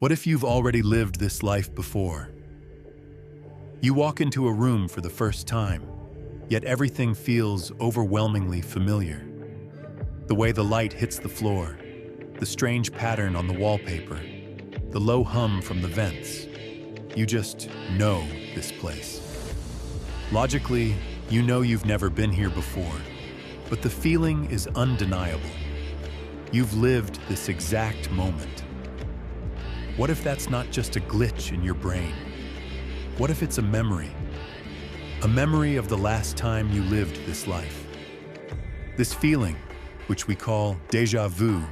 What if you've already lived this life before? You walk into a room for the first time, yet everything feels overwhelmingly familiar. The way the light hits the floor, the strange pattern on the wallpaper, the low hum from the vents. You just know this place. Logically, you know you've never been here before, but the feeling is undeniable. You've lived this exact moment. What if that's not just a glitch in your brain? What if it's a memory? A memory of the last time you lived this life. This feeling, which we call déjà vu,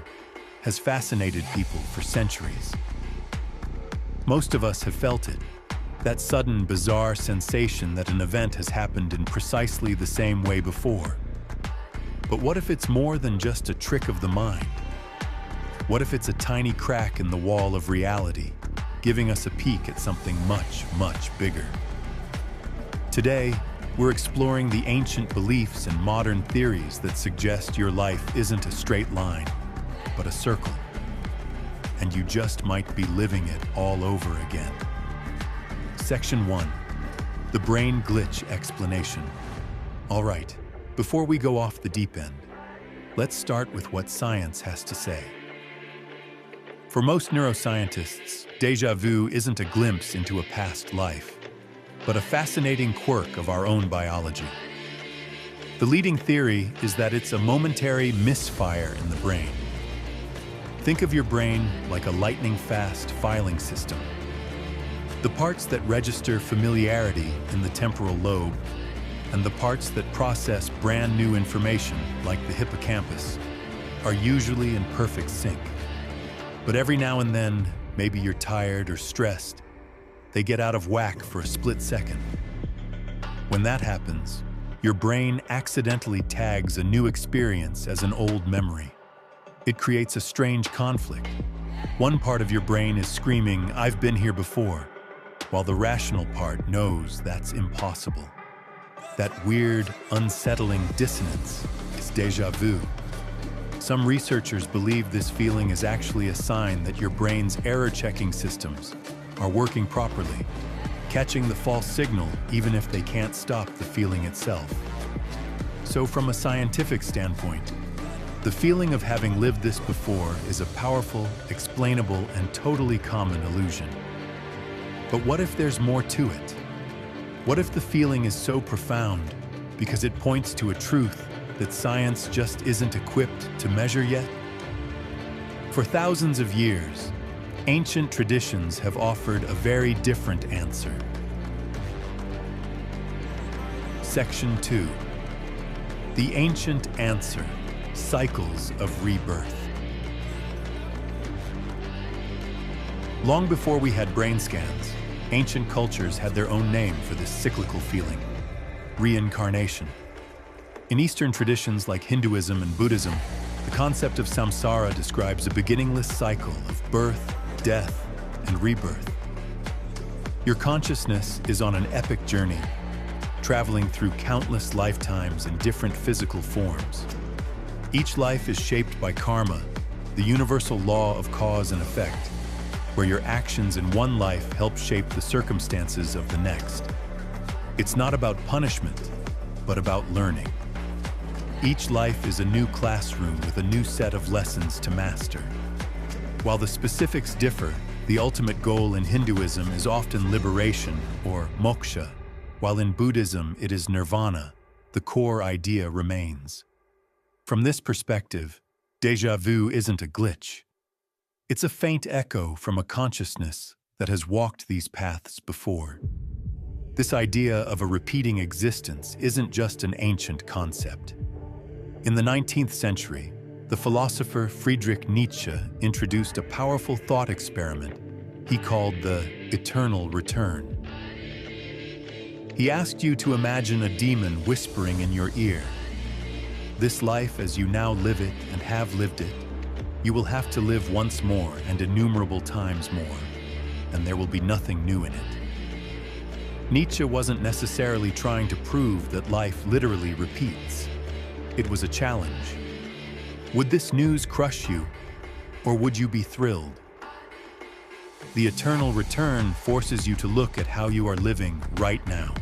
has fascinated people for centuries. Most of us have felt it, that sudden, bizarre sensation that an event has happened in precisely the same way before. But what if it's more than just a trick of the mind? What if it's a tiny crack in the wall of reality, giving us a peek at something much, much bigger? Today, we're exploring the ancient beliefs and modern theories that suggest your life isn't a straight line, but a circle. And you just might be living it all over again. Section 1. The Brain Glitch Explanation. All right, before we go off the deep end, let's start with what science has to say. For most neuroscientists, déjà vu isn't a glimpse into a past life, but a fascinating quirk of our own biology. The leading theory is that it's a momentary misfire in the brain. Think of your brain like a lightning-fast filing system. The parts that register familiarity in the temporal lobe, and the parts that process brand new information, like the hippocampus, are usually in perfect sync. But every now and then, maybe you're tired or stressed, they get out of whack for a split second. When that happens, your brain accidentally tags a new experience as an old memory. It creates a strange conflict. One part of your brain is screaming, "I've been here before," while the rational part knows that's impossible. That weird, unsettling dissonance is déjà vu. Some researchers believe this feeling is actually a sign that your brain's error-checking systems are working properly, catching the false signal even if they can't stop the feeling itself. So from a scientific standpoint, the feeling of having lived this before is a powerful, explainable, and totally common illusion. But what if there's more to it? What if the feeling is so profound because it points to a truth that science just isn't equipped to measure yet? For thousands of years, ancient traditions have offered a very different answer. Section 2. The ancient answer: cycles of rebirth. Long before we had brain scans, ancient cultures had their own name for this cyclical feeling: reincarnation. In Eastern traditions like Hinduism and Buddhism, the concept of samsara describes a beginningless cycle of birth, death, and rebirth. Your consciousness is on an epic journey, traveling through countless lifetimes in different physical forms. Each life is shaped by karma, the universal law of cause and effect, where your actions in one life help shape the circumstances of the next. It's not about punishment, but about learning. Each life is a new classroom with a new set of lessons to master. While the specifics differ, the ultimate goal in Hinduism is often liberation, or moksha, while in Buddhism it is nirvana. The core idea remains. From this perspective, déjà vu isn't a glitch. It's a faint echo from a consciousness that has walked these paths before. This idea of a repeating existence isn't just an ancient concept. In the 19th century, the philosopher Friedrich Nietzsche introduced a powerful thought experiment he called the eternal return. He asked you to imagine a demon whispering in your ear, "This life as you now live it and have lived it, you will have to live once more and innumerable times more, and there will be nothing new in it." Nietzsche wasn't necessarily trying to prove that life literally repeats. It was a challenge. Would this news crush you, or would you be thrilled? The eternal return forces you to look at how you are living right now.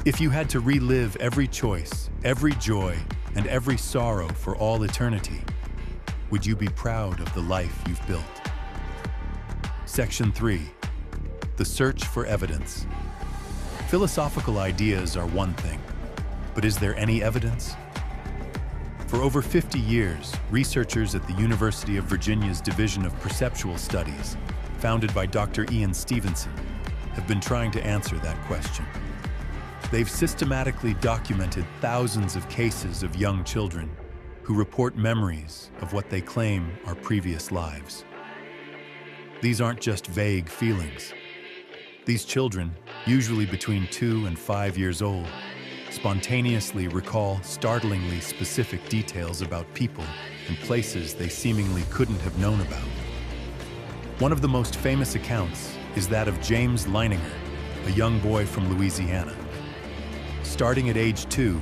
If you had to relive every choice, every joy, and every sorrow for all eternity, would you be proud of the life you've built? Section 3. The search for evidence. Philosophical ideas are one thing, but is there any evidence? For over 50 years, researchers at the University of Virginia's Division of Perceptual Studies, founded by Dr. Ian Stevenson, have been trying to answer that question. They've systematically documented thousands of cases of young children who report memories of what they claim are previous lives. These aren't just vague feelings. These children, usually between 2 and 5 years old, spontaneously recall startlingly specific details about people and places they seemingly couldn't have known about. One of the most famous accounts is that of James Leininger, a young boy from Louisiana. Starting at age 2,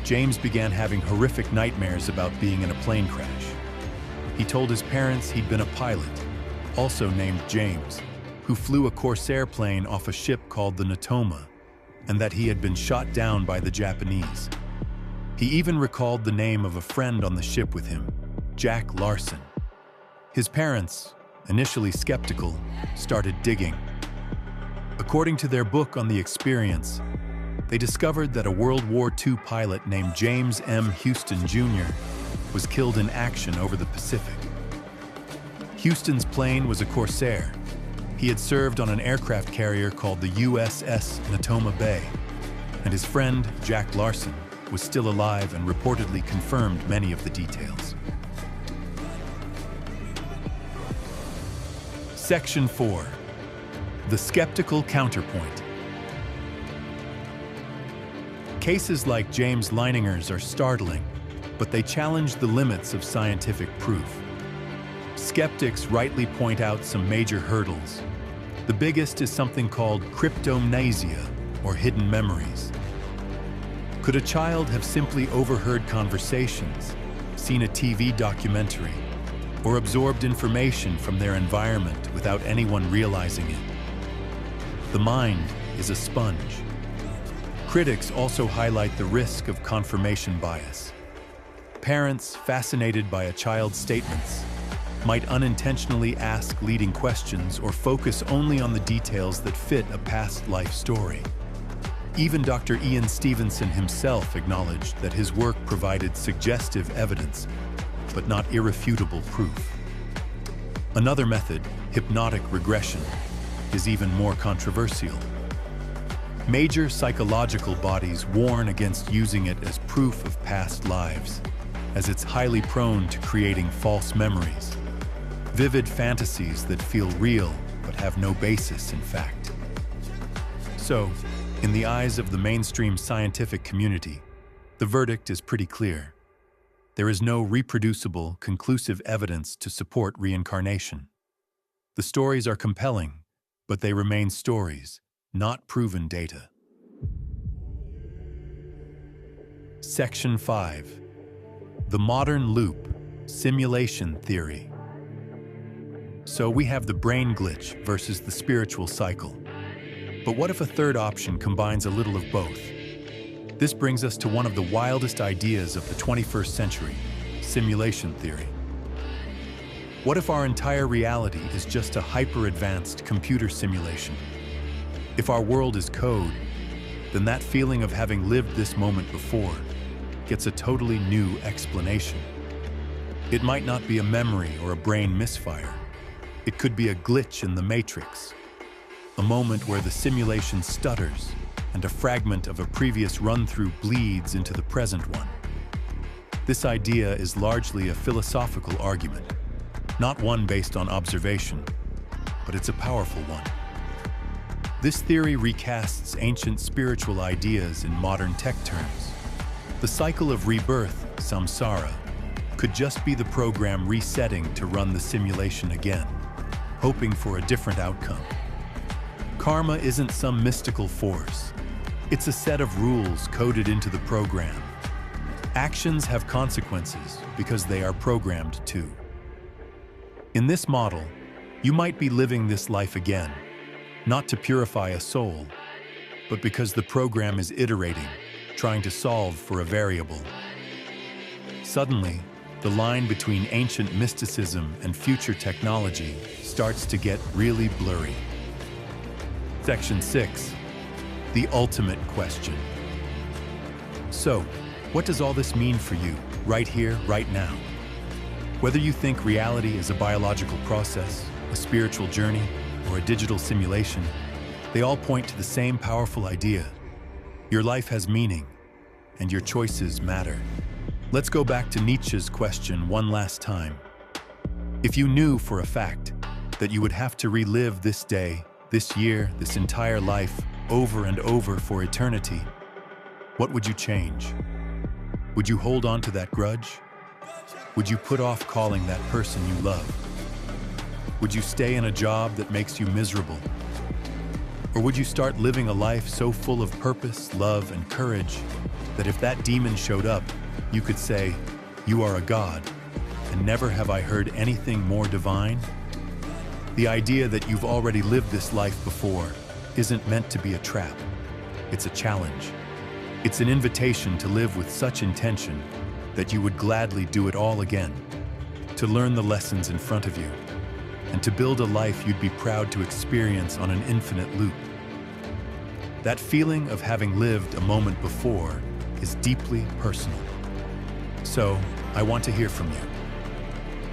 James began having horrific nightmares about being in a plane crash. He told his parents he'd been a pilot, also named James, who flew a Corsair plane off a ship called the Natoma, and that he had been shot down by the Japanese. He even recalled the name of a friend on the ship with him, Jack Larson. His parents, initially skeptical, started digging. According to their book on the experience, they discovered that a World War II pilot named James M. Houston Jr. was killed in action over the Pacific. Houston's plane was a Corsair. He had served on an aircraft carrier called the USS Natoma Bay, and his friend, Jack Larson, was still alive and reportedly confirmed many of the details. Section 4. The skeptical counterpoint. Cases like James Leininger's are startling, but they challenge the limits of scientific proof. Skeptics rightly point out some major hurdles. The biggest is something called cryptomnesia, or hidden memories. Could a child have simply overheard conversations, seen a TV documentary, or absorbed information from their environment without anyone realizing it? The mind is a sponge. Critics also highlight the risk of confirmation bias. Parents fascinated by a child's statements might unintentionally ask leading questions or focus only on the details that fit a past life story. Even Dr. Ian Stevenson himself acknowledged that his work provided suggestive evidence, but not irrefutable proof. Another method, hypnotic regression, is even more controversial. Major psychological bodies warn against using it as proof of past lives, as it's highly prone to creating false memories, vivid fantasies that feel real but have no basis in fact. So, in the eyes of the mainstream scientific community, the verdict is pretty clear. There is no reproducible, conclusive evidence to support reincarnation. The stories are compelling, but they remain stories, not proven data. Section 5. The modern loop, simulation theory. So we have the brain glitch versus the spiritual cycle. But what if a third option combines a little of both? This brings us to one of the wildest ideas of the 21st century, simulation theory. What if our entire reality is just a hyper-advanced computer simulation? If our world is code, then that feeling of having lived this moment before gets a totally new explanation. It might not be a memory or a brain misfire. It could be a glitch in the matrix, a moment where the simulation stutters and a fragment of a previous run-through bleeds into the present one. This idea is largely a philosophical argument, not one based on observation, but it's a powerful one. This theory recasts ancient spiritual ideas in modern tech terms. The cycle of rebirth, samsara, could just be the program resetting to run the simulation again, hoping for a different outcome. Karma isn't some mystical force. It's a set of rules coded into the program. Actions have consequences because they are programmed to. In this model, You might be living this life again, not to purify a soul, but because the program is iterating, trying to solve for a variable. Suddenly, the line between ancient mysticism and future technology starts to get really blurry. Section 6. The ultimate question. So, what does all this mean for you, right here, right now? Whether you think reality is a biological process, a spiritual journey, or a digital simulation, they all point to the same powerful idea. Your life has meaning, and your choices matter. Let's go back to Nietzsche's question one last time. If you knew for a fact that you would have to relive this day, this year, this entire life, over and over for eternity, what would you change? Would you hold on to that grudge? Would you put off calling that person you love? Would you stay in a job that makes you miserable? Or would you start living a life so full of purpose, love, and courage that if that demon showed up, you could say, "You are a god, and never have I heard anything more divine"? The idea that you've already lived this life before isn't meant to be a trap. It's a challenge. It's an invitation to live with such intention that you would gladly do it all again, to learn the lessons in front of you, and to build a life you'd be proud to experience on an infinite loop. That feeling of having lived a moment before is deeply personal. So, I want to hear from you.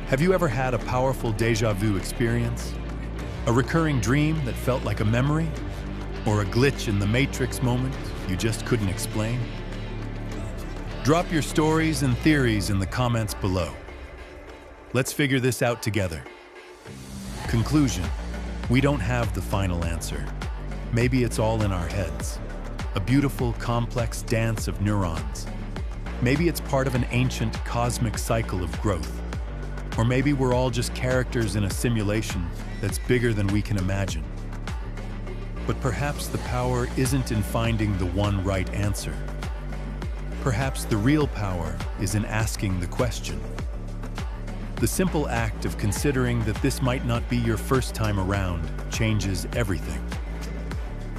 Have you ever had a powerful déjà vu experience? A recurring dream that felt like a memory? Or a glitch in the Matrix moment you just couldn't explain? Drop your stories and theories in the comments below. Let's figure this out together. Conclusion: we don't have the final answer. Maybe it's all in our heads. A beautiful, complex dance of neurons. Maybe it's part of an ancient cosmic cycle of growth. Or maybe we're all just characters in a simulation that's bigger than we can imagine. But perhaps the power isn't in finding the one right answer. Perhaps the real power is in asking the question. The simple act of considering that this might not be your first time around changes everything.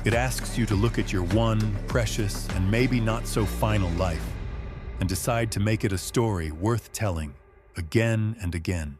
It asks you to look at your one, precious, and maybe not so final life and decide to make it a story worth telling again and again.